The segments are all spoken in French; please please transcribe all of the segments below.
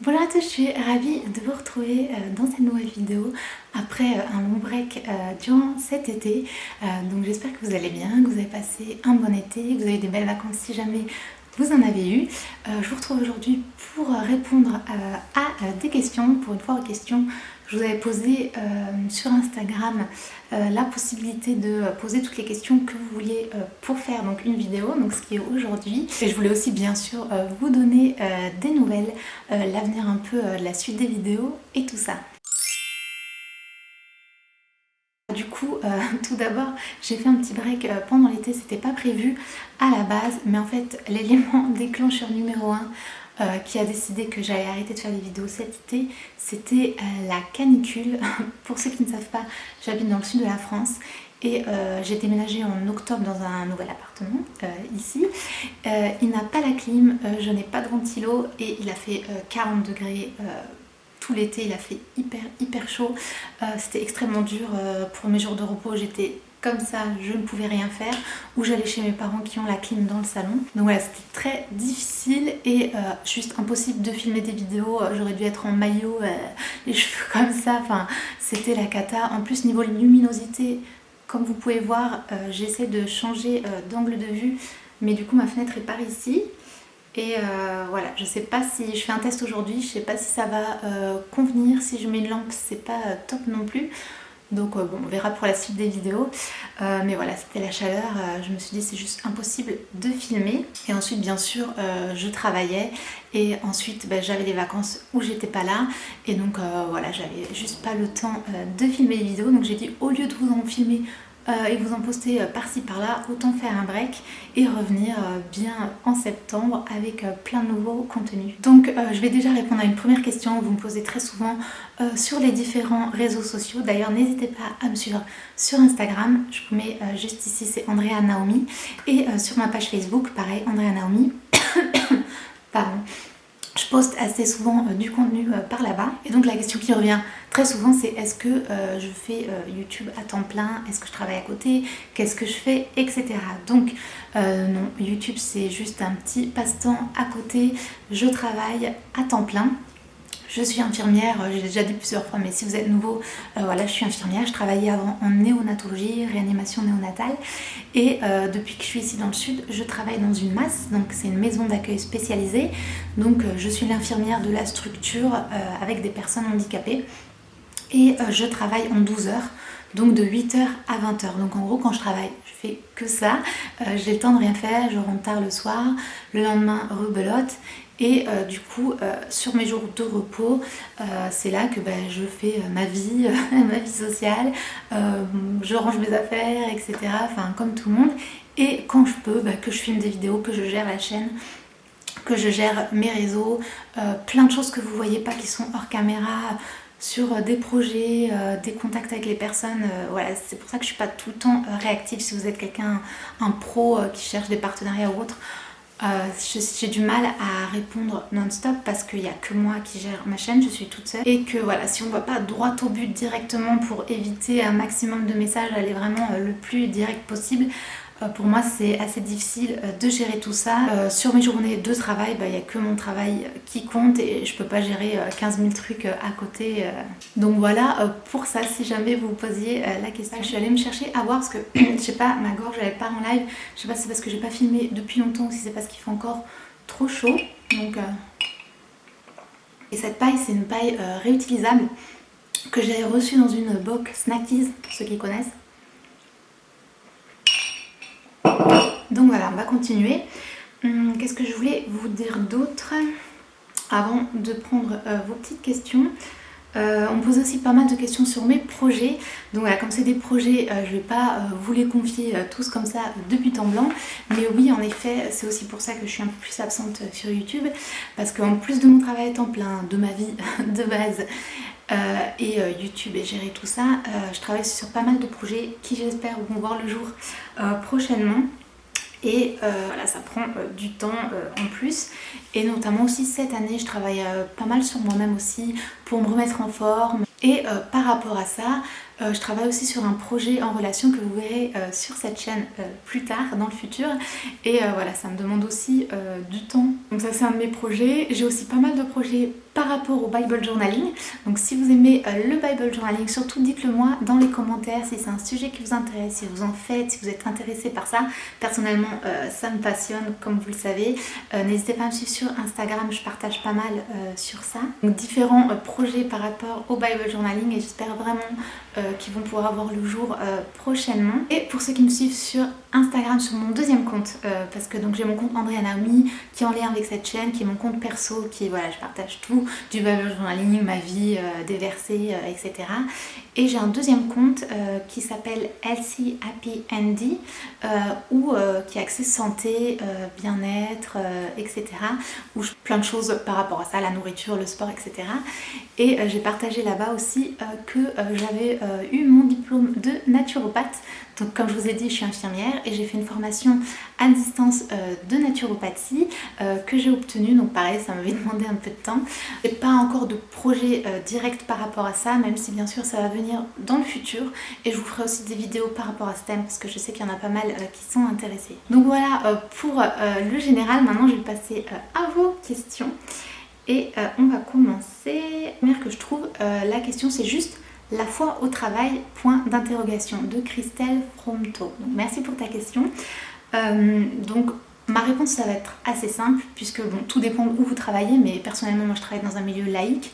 Bonjour à tous, je suis ravie de vous retrouver dans cette nouvelle vidéo après un long break durant cet été. Donc j'espère que vous allez bien, que vous avez passé un bon été, que vous avez des belles vacances si jamais vous en avez eu. Je vous retrouve aujourd'hui pour répondre à des questions, pour une fois aux questions. Je vous avais posé sur Instagram la possibilité de poser toutes les questions que vous vouliez pour faire donc une vidéo, donc ce qui est aujourd'hui. Et je voulais aussi bien sûr vous donner des nouvelles, l'avenir un peu de la suite des vidéos et tout ça. Du coup, tout d'abord, j'ai fait un petit break pendant l'été, c'était pas prévu à la base, mais en fait, l'élément déclencheur numéro 1 qui a décidé que j'allais arrêter de faire des vidéos cet été, c'était la canicule. Pour ceux qui ne savent pas, j'habite dans le sud de la France et j'ai déménagé en octobre dans un nouvel appartement ici. Il n'a pas la clim, je n'ai pas de ventilo et il a fait 40 degrés. Tout l'été, il a fait hyper chaud. C'était extrêmement dur. Pour mes jours de repos, j'étais comme ça, je ne pouvais rien faire. Ou j'allais chez mes parents qui ont la clim dans le salon. Donc voilà, c'était très difficile et juste impossible de filmer des vidéos. J'aurais dû être en maillot, les cheveux comme ça. Enfin, c'était la cata. En plus, niveau luminosité, comme vous pouvez voir, j'essaie de changer d'angle de vue. Mais du coup, ma fenêtre est par ici. Et voilà, je sais pas si je fais un test aujourd'hui, je sais pas si ça va convenir, si je mets une lampe c'est pas top non plus. Donc bon, on verra pour la suite des vidéos. Mais voilà, c'était la chaleur, je me suis dit c'est juste impossible de filmer. Et ensuite bien sûr je travaillais et ensuite j'avais des vacances où j'étais pas là. Et donc voilà, j'avais juste pas le temps de filmer les vidéos. Donc j'ai dit au lieu de vous en filmer et vous en poster par-ci par-là, autant faire un break et revenir bien en septembre avec plein de nouveaux contenus. Donc je vais déjà répondre à une première question que vous me posez très souvent sur les différents réseaux sociaux. D'ailleurs n'hésitez pas à me suivre sur Instagram, je vous mets juste ici, c'est Andrea Naomi, et sur ma page Facebook, pareil, Andrea Naomi. Pardon. Je poste assez souvent du contenu par là-bas. Et donc la question qui revient très souvent c'est est-ce que je fais YouTube à temps plein, est-ce que je travaille à côté, qu'est-ce que je fais, etc. Donc non, YouTube c'est juste un petit passe-temps à côté, je travaille à temps plein. Je suis infirmière, j'ai déjà dit plusieurs fois, mais si vous êtes nouveau, voilà, je suis infirmière. Je travaillais avant en néonatologie, réanimation néonatale. Et depuis que je suis ici dans le sud, je travaille dans une MAS, donc c'est une maison d'accueil spécialisée. Donc je suis l'infirmière de la structure avec des personnes handicapées. Et je travaille en 12 heures, donc de 8h à 20h. Donc en gros, quand je travaille, je fais que ça. J'ai le temps de rien faire, je rentre tard le soir, le lendemain rebelote. Et du coup, sur mes jours de repos, c'est là que je fais ma vie, ma vie sociale, je range mes affaires, etc. Enfin, comme tout le monde. Et quand je peux, que je filme des vidéos, que je gère la chaîne, que je gère mes réseaux, plein de choses que vous voyez pas qui sont hors caméra, sur des projets, des contacts avec les personnes. Voilà, c'est pour ça que je suis pas tout le temps réactive. Si vous êtes quelqu'un, un pro qui cherche des partenariats ou autre, j'ai du mal à répondre non-stop parce qu'il n'y a que moi qui gère ma chaîne, je suis toute seule. Et que voilà, si on ne va pas droit au but directement pour éviter un maximum de messages, aller vraiment le plus direct possible, pour moi c'est assez difficile de gérer tout ça. Sur mes journées de travail, il n'y a que mon travail qui compte et je peux pas gérer 15 000 trucs à côté. Donc voilà, pour ça, si jamais vous posiez la question, je suis allée me chercher à voir parce que je sais pas, ma gorge elle est pas en live, je sais pas si c'est parce que j'ai pas filmé depuis longtemps ou si c'est parce qu'il fait encore trop chaud. Donc, et cette paille, c'est une paille réutilisable que j'ai reçue dans une box Snackies, pour ceux qui connaissent. Donc voilà, on va continuer. Qu'est-ce que je voulais vous dire d'autre avant de prendre vos petites questions? On me pose aussi pas mal de questions sur mes projets. Donc voilà, comme c'est des projets, je vais pas vous les confier tous comme ça depuis temps blanc. Mais oui, en effet, c'est aussi pour ça que je suis un peu plus absente sur YouTube. Parce qu'en plus de mon travail à temps plein, de ma vie de base, et YouTube et gérer tout ça, je travaille sur pas mal de projets qui j'espère vont voir le jour prochainement. Et voilà, ça prend du temps en plus. Et notamment aussi cette année, je travaille pas mal sur moi-même aussi pour me remettre en forme. Et par rapport à ça, je travaille aussi sur un projet en relation que vous verrez sur cette chaîne plus tard, dans le futur. Et voilà, ça me demande aussi du temps. Donc ça c'est un de mes projets. J'ai aussi pas mal de projets par rapport au Bible Journaling. Donc si vous aimez le Bible Journaling, surtout dites-le moi dans les commentaires si c'est un sujet qui vous intéresse, si vous en faites, si vous êtes intéressé par ça. Personnellement, ça me passionne, comme vous le savez. N'hésitez pas à me suivre sur Instagram, je partage pas mal sur ça. Donc différents projets par rapport au Bible Journaling et j'espère vraiment qu'ils vont pouvoir voir le jour prochainement. Et pour ceux qui me suivent sur Instagram, sur mon deuxième compte, parce que donc j'ai mon compte Andrea Naomi qui est en lien avec cette chaîne, qui est mon compte perso, qui voilà, je partage tout, du Bible Journaling, ma vie, des versets, etc. Et j'ai un deuxième compte qui s'appelle Healthy Happy Andy, qui est axé santé, bien-être, etc. Où je plein de choses par rapport à ça, la nourriture, le sport, etc. Et j'ai partagé là-bas aussi que j'avais eu mon diplôme de naturopathe. Donc comme je vous ai dit, je suis infirmière et j'ai fait une formation à distance de naturopathie que j'ai obtenue. Donc pareil, ça m'avait demandé un peu de temps. J'ai pas encore de projet direct par rapport à ça, même si bien sûr ça va venir dans le futur. Et je vous ferai aussi des vidéos par rapport à ce thème parce que je sais qu'il y en a pas mal qui sont intéressés. Donc voilà pour le général. Maintenant je vais passer à vos questions. Et on va commencer. La première que je trouve, la question c'est juste la foi au travail, point d'interrogation, de Christelle Fromto. Donc merci pour ta question. Donc ma réponse ça va être assez simple puisque bon, tout dépend où vous travaillez, mais personnellement moi je travaille dans un milieu laïque,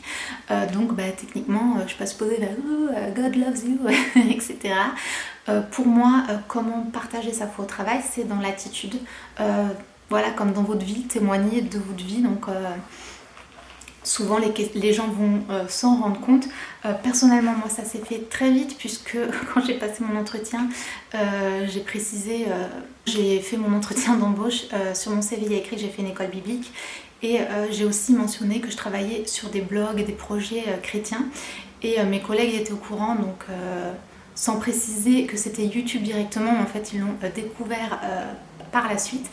donc techniquement je suis pas supposée faire God loves you, etc. Pour moi, comment partager sa foi au travail, c'est dans l'attitude, voilà, comme dans votre vie, témoigner de votre vie. Donc souvent les gens vont s'en rendre compte. Personnellement moi ça s'est fait très vite puisque quand j'ai passé mon entretien, j'ai précisé, j'ai fait mon entretien d'embauche, sur mon CV il y a écrit que j'ai fait une école biblique et j'ai aussi mentionné que je travaillais sur des blogs et des projets chrétiens et mes collègues étaient au courant, donc sans préciser que c'était YouTube directement, en fait ils l'ont découvert par la suite.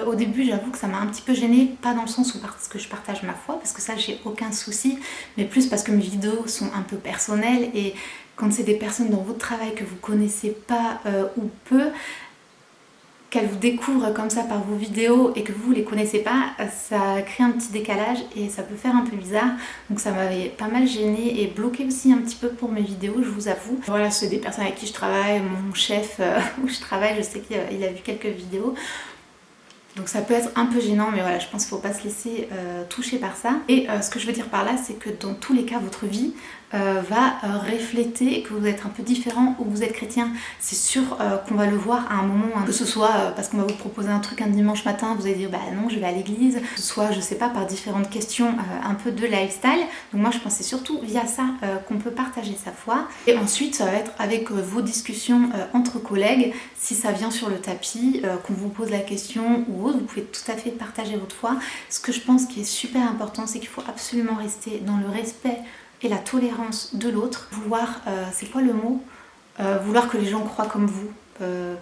Au début j'avoue que ça m'a un petit peu gênée, pas dans le sens où parce que je partage ma foi, parce que ça j'ai aucun souci, mais plus parce que mes vidéos sont un peu personnelles et quand c'est des personnes dans votre travail que vous connaissez pas ou peu, qu'elles vous découvrent comme ça par vos vidéos et que vous les connaissez pas, ça crée un petit décalage et ça peut faire un peu bizarre. Donc ça m'avait pas mal gênée et bloqué aussi un petit peu pour mes vidéos, je vous avoue. Voilà, c'est des personnes avec qui je travaille, mon chef où je travaille, je sais qu'il a vu quelques vidéos. Donc ça peut être un peu gênant, mais voilà, je pense qu'il ne faut pas se laisser toucher par ça. Et ce que je veux dire par là, c'est que dans tous les cas, votre vie va refléter que vous êtes un peu différent ou que vous êtes chrétien. C'est sûr qu'on va le voir à un moment, hein, que ce soit parce qu'on va vous proposer un truc un dimanche matin, vous allez dire bah non, je vais à l'église, que ce soit, je sais pas, par différentes questions un peu de lifestyle. Donc moi je pense que c'est surtout via ça qu'on peut partager sa foi. Et ensuite ça va être avec vos discussions entre collègues, si ça vient sur le tapis, qu'on vous pose la question ou autre, vous pouvez tout à fait partager votre foi. Ce que je pense qui est super important, c'est qu'il faut absolument rester dans le respect et la tolérance de l'autre. Vouloir, c'est quoi le mot, vouloir que les gens croient comme vous.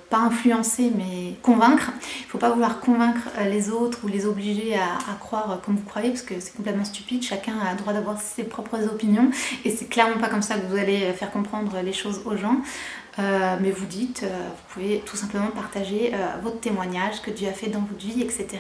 Pas influencer mais convaincre. Il ne faut pas vouloir convaincre les autres ou les obliger à croire comme vous croyez parce que c'est complètement stupide. Chacun a le droit d'avoir ses propres opinions et c'est clairement pas comme ça que vous allez faire comprendre les choses aux gens. Mais vous dites, vous pouvez tout simplement partager votre témoignage, que Dieu a fait dans votre vie, etc.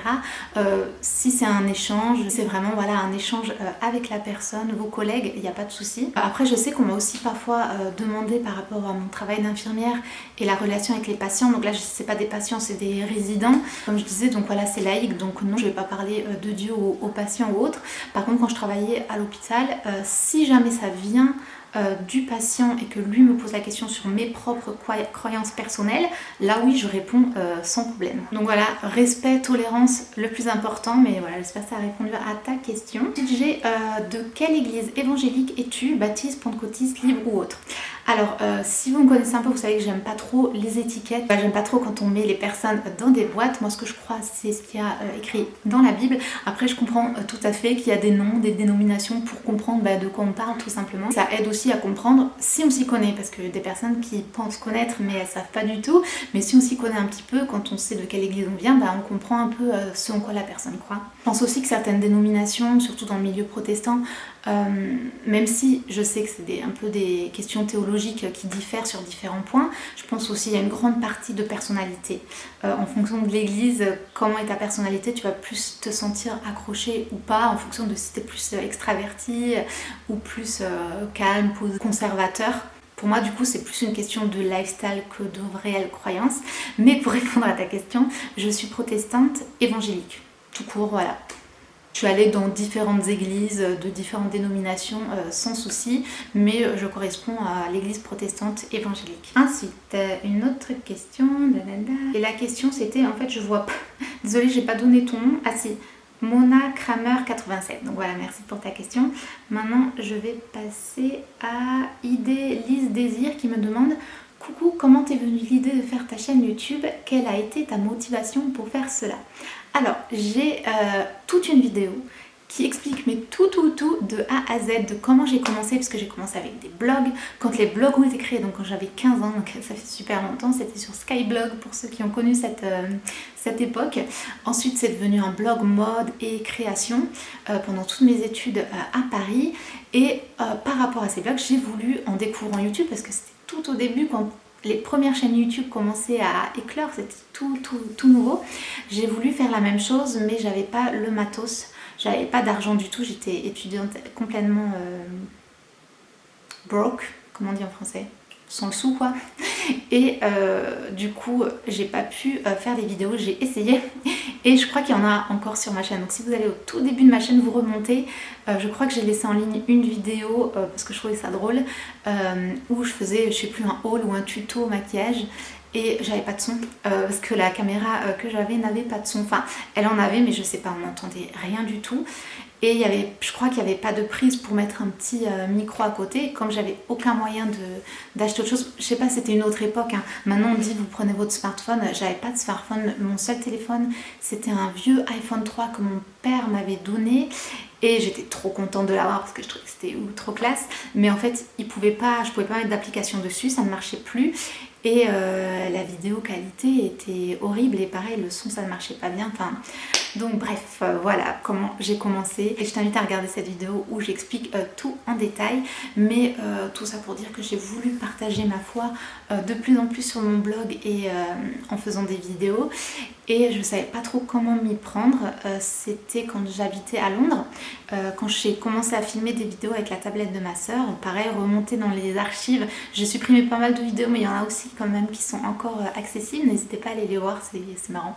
Si c'est un échange, c'est vraiment voilà, un échange avec la personne, vos collègues, il n'y a pas de souci. Après je sais qu'on m'a aussi parfois demandé par rapport à mon travail d'infirmière et la relation avec les patients, donc là c'est pas des patients, c'est des résidents, comme je disais, donc voilà c'est laïque, donc non je vais pas parler de Dieu aux patients ou autres. Par contre quand je travaillais à l'hôpital, si jamais ça vient du patient et que lui me pose la question sur mes propres croyances personnelles, là oui je réponds sans problème. Donc voilà, respect, tolérance, le plus important, mais voilà, j'espère que ça a répondu à ta question. Ensuite j'ai de quelle église évangélique es-tu, baptiste, pentecôtiste, libre ou autre? Alors, si vous me connaissez un peu, vous savez que j'aime pas trop les étiquettes. J'aime pas trop quand on met les personnes dans des boîtes. Moi, ce que je crois, c'est ce qu'il y a écrit dans la Bible. Après, je comprends tout à fait qu'il y a des noms, des dénominations pour comprendre de quoi on parle, tout simplement. Ça aide aussi à comprendre si on s'y connaît, parce que des personnes qui pensent connaître, mais elles savent pas du tout. Mais si on s'y connaît un petit peu, quand on sait de quelle église on vient, on comprend un peu ce en quoi la personne croit. Je pense aussi que certaines dénominations, surtout dans le milieu protestant, même si je sais que c'est un peu des questions théologiques qui diffèrent sur différents points, je pense aussi qu'il y a une grande partie de personnalité. En fonction de l'église, comment est ta personnalité, tu vas plus te sentir accroché ou pas, en fonction de si tu es plus extraverti ou plus calme, posé, conservateur. Pour moi, du coup, c'est plus une question de lifestyle que de réelle croyance. Mais pour répondre à ta question, je suis protestante évangélique. Tout court, voilà. Je suis allée dans différentes églises de différentes dénominations sans souci, mais je corresponds à l'église protestante évangélique. Ensuite, une autre question. Et la question c'était, en fait, je vois pas. Désolée, j'ai pas donné ton nom. Ah si, Mona Kramer 87. Donc voilà, merci pour ta question. Maintenant, je vais passer à Lise Désir qui me demande: coucou, comment t'es venue l'idée de faire ta chaîne YouTube? Quelle a été ta motivation pour faire cela? Alors, j'ai toute une vidéo qui explique mais tout de A à Z de comment j'ai commencé, parce que j'ai commencé avec des blogs, quand les blogs ont été créés, donc quand j'avais 15 ans, donc ça fait super longtemps, c'était sur Skyblog pour ceux qui ont connu cette époque. Ensuite c'est devenu un blog mode et création pendant toutes mes études à Paris, et par rapport à ces blogs, j'ai voulu, en découvrant YouTube, parce que c'était tout au début quand les premières chaînes YouTube commençaient à éclore, c'était tout nouveau, j'ai voulu faire la même chose, mais j'avais pas le matos. J'avais pas d'argent du tout, j'étais étudiante complètement broke, comment on dit en français, sans le sou quoi. Et du coup, j'ai pas pu faire des vidéos, j'ai essayé. Et je crois qu'il y en a encore sur ma chaîne. Donc si vous allez au tout début de ma chaîne, vous remontez. Je crois que j'ai laissé en ligne une vidéo parce que je trouvais ça drôle, où je faisais, je sais plus, un haul ou un tuto maquillage. Et j'avais pas de son parce que la caméra que j'avais n'avait pas de son. Enfin, elle en avait, mais je sais pas, on n'entendait rien du tout. Et je crois qu'il n'y avait pas de prise pour mettre un petit micro à côté. Comme j'avais aucun moyen d'acheter autre chose, je sais pas, c'était une autre époque. Hein. Maintenant on dit vous prenez votre smartphone. J'avais pas de smartphone. Mon seul téléphone, c'était un vieux iPhone 3 que mon père m'avait donné. Et j'étais trop contente de l'avoir parce que je trouvais que c'était trop classe. Mais en fait, je pouvais pas mettre d'application dessus, ça ne marchait plus. Et la vidéo qualité était horrible, et pareil, le son ça ne marchait pas bien. Enfin, donc bref, voilà comment j'ai commencé. Et je t'invite à regarder cette vidéo où j'explique tout en détail. Mais tout ça pour dire que j'ai voulu partager ma foi de plus en plus sur mon blog et en faisant des vidéos. Et je ne savais pas trop comment m'y prendre. C'était quand j'habitais à Londres, quand j'ai commencé à filmer des vidéos avec la tablette de ma soeur. Pareil, remonter dans les archives, j'ai supprimé pas mal de vidéos, mais il y en a aussi quand même qui sont encore accessibles. N'hésitez pas à aller les voir, c'est marrant.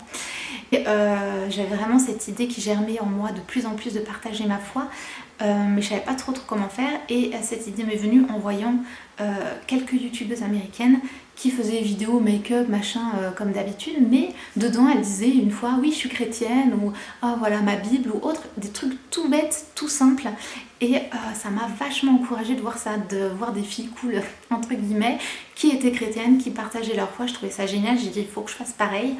Et j'avais vraiment cette idée qui germait en moi de plus en plus de partager ma foi, mais je savais pas trop comment faire. Et cette idée m'est venue en voyant quelques youtubeuses américaines qui faisaient des vidéos make-up, machin, comme d'habitude, mais dedans elle disait une fois oui je suis chrétienne, ou ah voilà ma Bible, ou autre, des trucs tout bêtes, tout simples. Et ça m'a vachement encouragée de voir ça, de voir des filles cool entre guillemets qui étaient chrétiennes, qui partageaient leur foi. Je trouvais ça génial, j'ai dit il faut que je fasse pareil.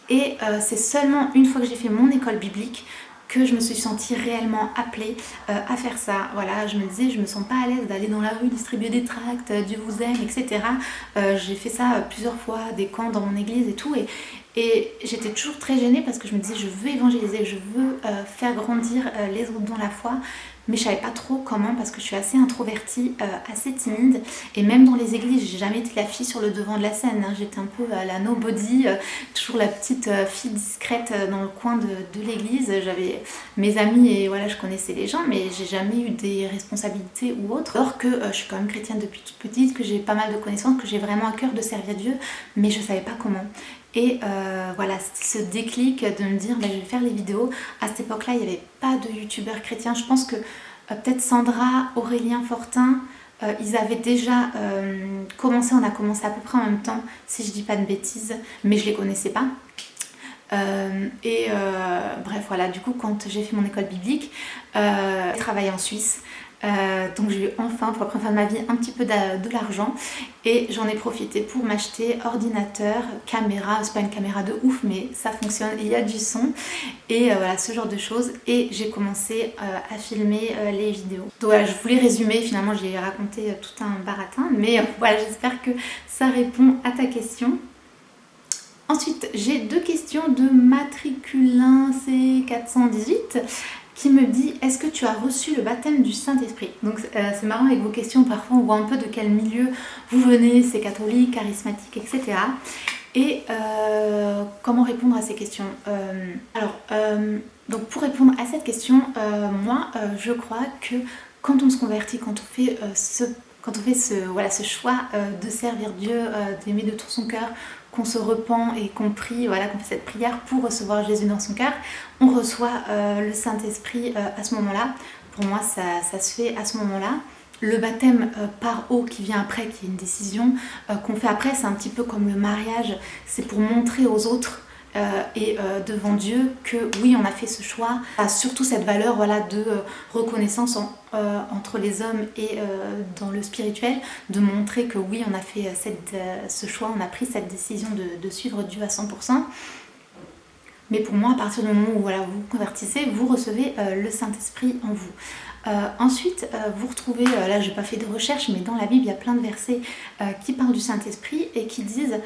Et c'est seulement une fois que j'ai fait mon école biblique que je me suis sentie réellement appelée à faire ça. Voilà, je me disais, je me sens pas à l'aise d'aller dans la rue distribuer des tracts, Dieu vous aime, etc. J'ai fait ça plusieurs fois, des camps dans mon église et tout, et j'étais toujours très gênée parce que je me disais, je veux évangéliser, je veux faire grandir les autres dans la foi, mais je savais pas trop comment parce que je suis assez introvertie, assez timide, et même dans les églises j'ai jamais été la fille sur le devant de la scène, hein. J'étais un peu la nobody, toujours la petite fille discrète dans le coin de l'église. J'avais mes amis et voilà, je connaissais les gens, mais j'ai jamais eu des responsabilités ou autres, alors que je suis quand même chrétienne depuis toute petite, que j'ai pas mal de connaissances, que j'ai vraiment à cœur de servir Dieu, mais je savais pas comment. Et voilà, ce déclic de me dire je vais faire les vidéos. À cette époque là il n'y avait pas de youtubeurs chrétiens. Je pense que peut-être Sandra, Aurélien Fortin, ils avaient déjà commencé. On a commencé à peu près en même temps, si je dis pas de bêtises, mais je les connaissais pas. Bref voilà, du coup quand j'ai fait mon école biblique, j'ai travaillé en Suisse. Donc j'ai eu enfin, pour la première fois de ma vie, un petit peu de l'argent et j'en ai profité pour m'acheter ordinateur, caméra, c'est pas une caméra de ouf mais ça fonctionne, il y a du son et voilà ce genre de choses et j'ai commencé à filmer les vidéos. Donc voilà, je voulais résumer, finalement j'ai raconté tout un baratin mais voilà, j'espère que ça répond à ta question. Ensuite, j'ai deux questions de matriculin C418 qui me dit: est-ce que tu as reçu le baptême du Saint-Esprit? Donc c'est marrant avec vos questions, parfois on voit un peu de quel milieu vous venez, c'est catholique, charismatique, etc. Et comment répondre à ces questions? Donc pour répondre à cette question, moi je crois que quand on se convertit, quand on fait ce choix de servir Dieu, d'aimer de tout son cœur, qu'on se repent et qu'on prie, voilà, qu'on fait cette prière pour recevoir Jésus dans son cœur, on reçoit le Saint-Esprit à ce moment-là. Pour moi, ça se fait à ce moment-là. Le baptême par eau qui vient après, qui est une décision qu'on fait après, c'est un petit peu comme le mariage, c'est pour montrer aux autres et devant Dieu que oui, on a fait ce choix, a surtout cette valeur, voilà, de reconnaissance entre les hommes et dans le spirituel, de montrer que oui, on a fait ce choix, on a pris cette décision de suivre Dieu à 100%. Mais pour moi, à partir du moment où voilà, vous vous convertissez, vous recevez le Saint-Esprit en vous. Ensuite, vous retrouvez, là j'ai pas fait de recherche, mais dans la Bible il y a plein de versets qui parlent du Saint-Esprit et qui disent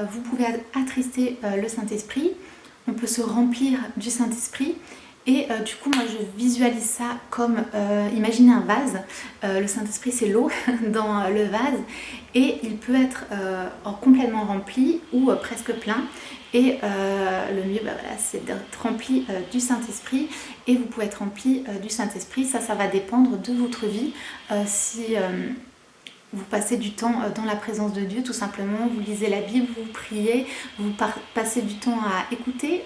vous pouvez attrister le Saint-Esprit, on peut se remplir du Saint-Esprit. Et du coup, moi je visualise ça comme, imaginez un vase, le Saint-Esprit c'est l'eau dans le vase et il peut être complètement rempli ou presque plein. Et le mieux, voilà, c'est d'être rempli du Saint-Esprit et vous pouvez être rempli du Saint-Esprit. Ça va dépendre de votre vie. Si vous passez du temps dans la présence de Dieu, tout simplement, vous lisez la Bible, vous priez, vous passez du temps à écouter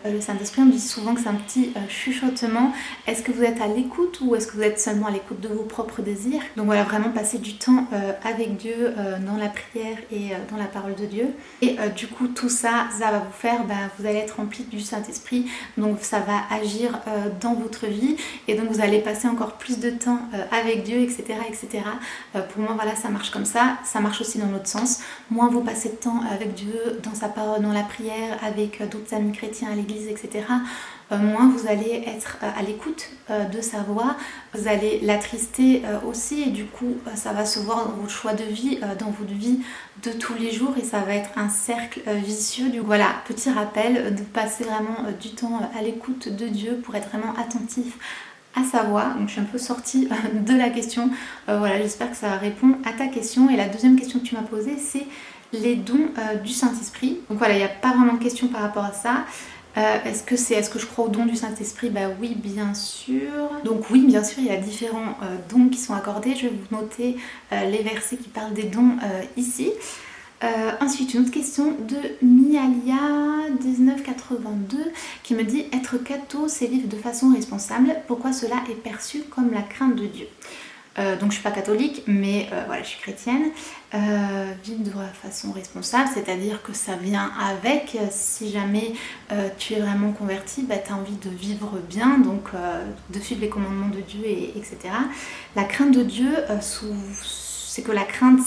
le Saint-Esprit. On dit souvent que c'est un petit chuchotement. Est-ce que vous êtes à l'écoute ou est-ce que vous êtes seulement à l'écoute de vos propres désirs? Donc voilà, vraiment passer du temps avec Dieu dans la prière et dans la parole de Dieu. Et du coup, tout ça, ça va vous faire, vous allez être rempli du Saint-Esprit, donc ça va agir dans votre vie et donc vous allez passer encore plus de temps avec Dieu, etc. etc. Pour moi, voilà, ça marche comme ça. Ça marche aussi dans l'autre sens. Moins vous passez de temps avec Dieu, dans sa parole, dans la prière, avec d'autres amis chrétiens à l'église, etc., moins vous allez être à l'écoute de sa voix. Vous allez l'attrister aussi et du coup, ça va se voir dans votre choix de vie, dans votre vie de tous les jours et ça va être un cercle vicieux. Du coup, voilà, petit rappel de passer vraiment du temps à l'écoute de Dieu pour être vraiment attentif à sa voix. Donc je suis un peu sortie de la question. Voilà, j'espère que ça répond à ta question. Et la deuxième question que tu m'as posée, c'est les dons du Saint-Esprit. Donc voilà, il n'y a pas vraiment de question par rapport à ça. Est-ce que je crois aux dons du Saint-Esprit? Oui, bien sûr. Donc oui, bien sûr, il y a différents dons qui sont accordés. Je vais vous noter les versets qui parlent des dons ici. Ensuite, une autre question de Mialia 1982 qui me dit: être catho, c'est vivre de façon responsable. Pourquoi cela est perçu comme la crainte de Dieu? Donc je suis pas catholique, mais voilà, je suis chrétienne. Vivre de façon responsable, c'est-à-dire que ça vient avec. Si jamais tu es vraiment converti, tu as envie de vivre bien, donc de suivre les commandements de Dieu, etc. La crainte de Dieu, c'est que la crainte,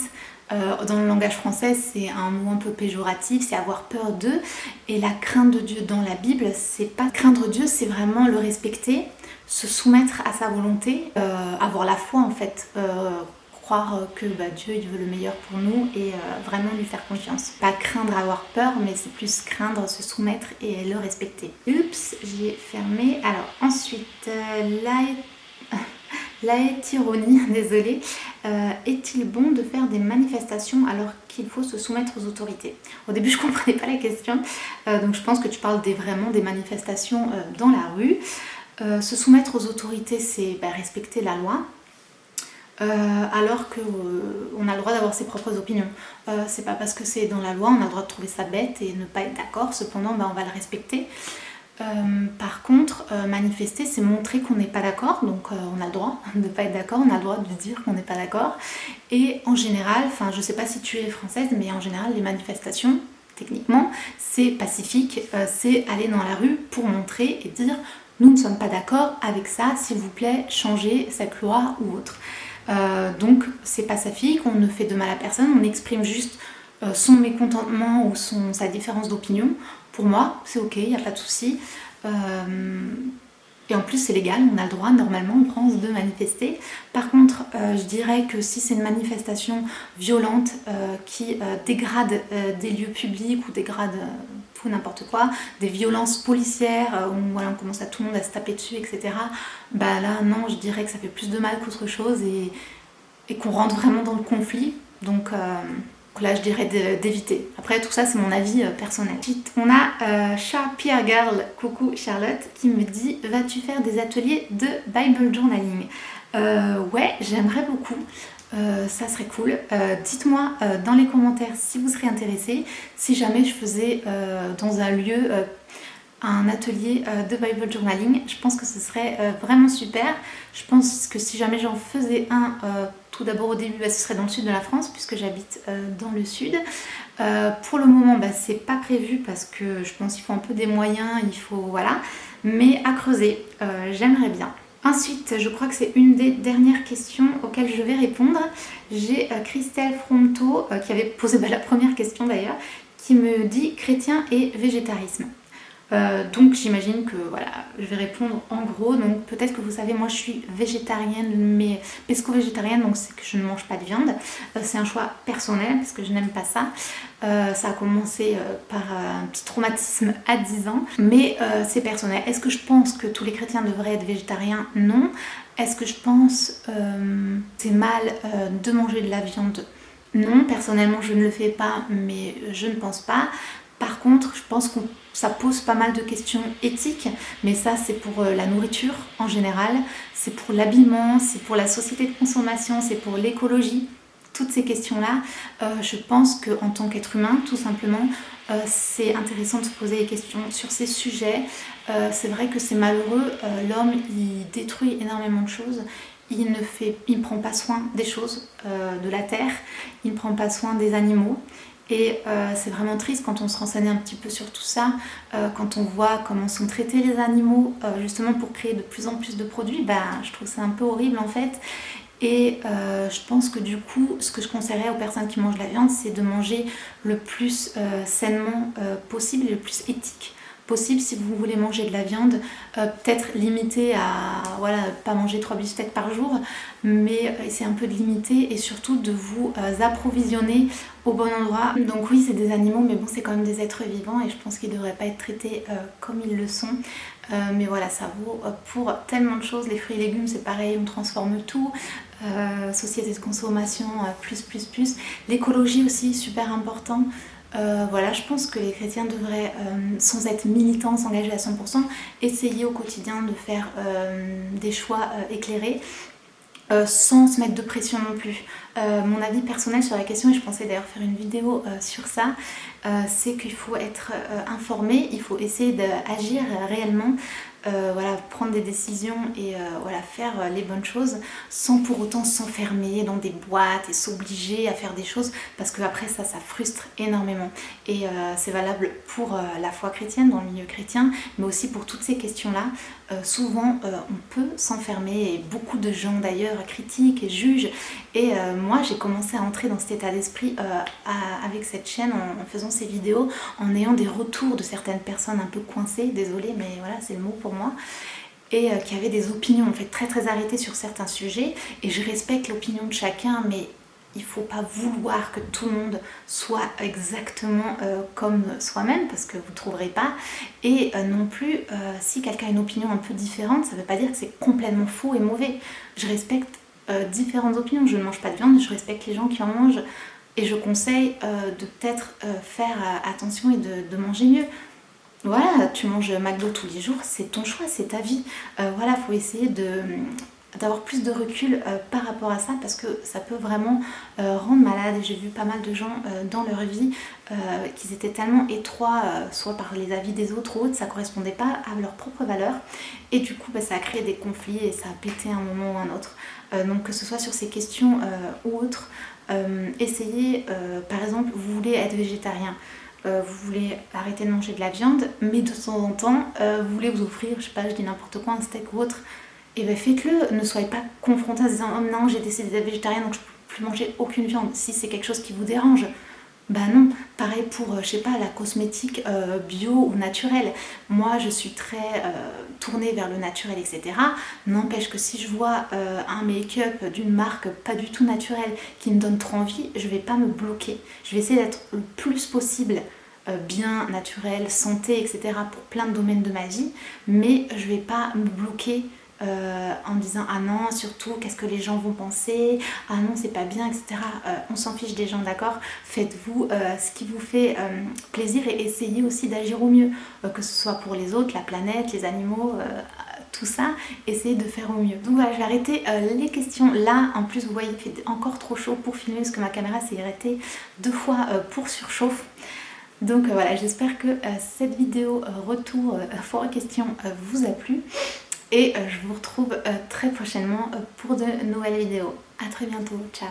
dans le langage français, c'est un mot un peu péjoratif, c'est avoir peur d'eux. Et la crainte de Dieu dans la Bible, c'est pas craindre Dieu, c'est vraiment le respecter, se soumettre à sa volonté, avoir la foi en fait, croire que Dieu il veut le meilleur pour nous et vraiment lui faire confiance. Pas craindre avoir peur, mais c'est plus craindre se soumettre et le respecter. Oups, j'ai fermé. Alors ensuite, Laetironie, désolée, est-il bon de faire des manifestations alors qu'il faut se soumettre aux autorités? Au début je comprenais pas la question, donc je pense que tu parles vraiment des manifestations dans la rue. Se soumettre aux autorités, c'est respecter la loi, alors qu'on a le droit d'avoir ses propres opinions. C'est pas parce que c'est dans la loi, on a le droit de trouver ça bête et ne pas être d'accord, cependant on va le respecter. Par contre, manifester, c'est montrer qu'on n'est pas d'accord, donc on a le droit de ne pas être d'accord, on a le droit de dire qu'on n'est pas d'accord. Et en général, je sais pas si tu es française, mais en général, les manifestations, techniquement, c'est pacifique, c'est aller dans la rue pour montrer et dire nous ne sommes pas d'accord avec ça, s'il vous plaît, changez cette loi ou autre. Donc c'est pacifique, on ne fait de mal à personne, on exprime juste son mécontentement ou sa différence d'opinion. Pour moi, c'est ok, il n'y a pas de souci. Et en plus c'est légal, on a le droit normalement en France de manifester. Par contre, je dirais que si c'est une manifestation violente qui dégrade des lieux publics ou dégrade tout n'importe quoi, des violences policières où voilà, on commence à tout le monde à se taper dessus, etc. Bah là non, je dirais que ça fait plus de mal qu'autre chose et qu'on rentre vraiment dans le conflit. Donc là je dirais d'éviter. Après tout ça c'est mon avis personnel. Ensuite on a Chat Pierre Girl, coucou Charlotte, qui me dit vas-tu faire des ateliers de Bible journaling? Ouais, j'aimerais beaucoup. Ça serait cool. Dites-moi dans les commentaires si vous serez intéressés, si jamais je faisais dans un lieu un atelier de Bible journaling. Je pense que ce serait vraiment super. Je pense que si jamais j'en faisais un, tout d'abord au début, ce serait dans le sud de la France puisque j'habite dans le sud. Pour le moment, c'est pas prévu parce que je pense qu'il faut un peu des moyens, il faut voilà. Mais à creuser, j'aimerais bien. Ensuite, je crois que c'est une des dernières questions auxquelles je vais répondre. J'ai Christelle Fronto qui avait posé la première question d'ailleurs, qui me dit chrétien et végétarisme. Donc j'imagine que voilà, je vais répondre en gros. Donc peut-être que vous savez, moi je suis végétarienne, mais pesco-végétarienne, donc c'est que je ne mange pas de viande. C'est un choix personnel parce que je n'aime pas ça. Ça a commencé par un petit traumatisme à 10 ans, mais c'est personnel. Est-ce que je pense que tous les chrétiens devraient être végétariens? Non. Est-ce que je pense c'est mal de manger de la viande? Non, personnellement je ne le fais pas, mais je ne pense pas. Par contre, je pense que ça pose pas mal de questions éthiques, mais ça c'est pour la nourriture en général, c'est pour l'habillement, c'est pour la société de consommation, c'est pour l'écologie. Toutes ces questions-là, je pense qu'en tant qu'être humain, tout simplement, c'est intéressant de se poser des questions sur ces sujets. C'est vrai que c'est malheureux, l'homme il détruit énormément de choses. Il ne prend pas soin des choses, de la terre, il ne prend pas soin des animaux. Et c'est vraiment triste quand on se renseigne un petit peu sur tout ça, quand on voit comment sont traités les animaux justement pour créer de plus en plus de produits, je trouve ça un peu horrible en fait. Et je pense que du coup, ce que je conseillerais aux personnes qui mangent la viande, c'est de manger le plus sainement possible et le plus éthique possible. Si vous voulez manger de la viande, peut-être limiter à voilà, pas manger 3 beefsteaks par jour, mais essayer un peu de limiter et surtout de vous approvisionner au bon endroit. Donc oui, c'est des animaux, mais bon, c'est quand même des êtres vivants et je pense qu'ils ne devraient pas être traités comme ils le sont. Mais voilà, ça vaut pour tellement de choses. Les fruits et légumes, c'est pareil, on transforme tout. Société de consommation, plus. L'écologie aussi, super important. Voilà, je pense que les chrétiens devraient, sans être militants, s'engager à 100%, essayer au quotidien de faire des choix éclairés. Sans se mettre de pression non plus. Mon avis personnel sur la question, et je pensais d'ailleurs faire une vidéo sur ça, c'est qu'il faut être informé, il faut essayer d'agir réellement, voilà, prendre des décisions et voilà, faire les bonnes choses sans pour autant s'enfermer dans des boîtes et s'obliger à faire des choses parce que après ça frustre énormément. Et c'est valable pour la foi chrétienne, dans le milieu chrétien, mais aussi pour toutes ces questions-là. Souvent on peut s'enfermer et beaucoup de gens d'ailleurs critiquent et jugent et moi j'ai commencé à entrer dans cet état d'esprit avec cette chaîne en faisant ces vidéos, en ayant des retours de certaines personnes un peu coincées, désolée mais voilà c'est le mot pour moi, et qui avaient des opinions en fait très arrêtées sur certains sujets et je respecte l'opinion de chacun mais il ne faut pas vouloir que tout le monde soit exactement comme soi-même parce que vous ne trouverez pas. Et non plus, si quelqu'un a une opinion un peu différente, ça ne veut pas dire que c'est complètement faux et mauvais. Je respecte différentes opinions. Je ne mange pas de viande, je respecte les gens qui en mangent. Et je conseille de peut-être faire attention et de manger mieux. Voilà, tu manges McDo tous les jours, c'est ton choix, c'est ta vie. Voilà, il faut essayer d'avoir plus de recul par rapport à ça parce que ça peut vraiment rendre malade et j'ai vu pas mal de gens dans leur vie qu'ils étaient tellement étroits soit par les avis des autres ou autres, ça correspondait pas à leurs propres valeurs et du coup ça a créé des conflits et ça a pété un moment ou un autre. Donc que ce soit sur ces questions ou autres, essayez par exemple vous voulez être végétarien, vous voulez arrêter de manger de la viande, mais de temps en temps, vous voulez vous offrir, je sais pas, je dis n'importe quoi, un steak ou autre, et bien faites-le. Ne soyez pas confrontés en se disant oh non, j'ai décidé d'être végétarienne donc je ne peux plus manger aucune viande. Si c'est quelque chose qui vous dérange, bah non. Pareil pour, je sais pas, la cosmétique bio ou naturelle. Moi, je suis très tournée vers le naturel, etc. N'empêche que si je vois un make-up d'une marque pas du tout naturelle qui me donne trop envie, je vais pas me bloquer. Je vais essayer d'être le plus possible bien naturel, santé, etc. pour plein de domaines de ma vie, mais je vais pas me bloquer en me disant ah non, surtout qu'est-ce que les gens vont penser, ah non c'est pas bien, etc. On s'en fiche des gens, d'accord. Faites-vous ce qui vous fait plaisir et essayez aussi d'agir au mieux, que ce soit pour les autres, la planète, les animaux, tout ça, essayez de faire au mieux. Donc voilà, je vais arrêter les questions là. En plus vous voyez il fait encore trop chaud pour filmer parce que ma caméra s'est arrêtée 2 fois pour surchauffe. Donc voilà, j'espère que cette vidéo retour foire questions vous a plu. Et je vous retrouve très prochainement pour de nouvelles vidéos. A très bientôt, ciao!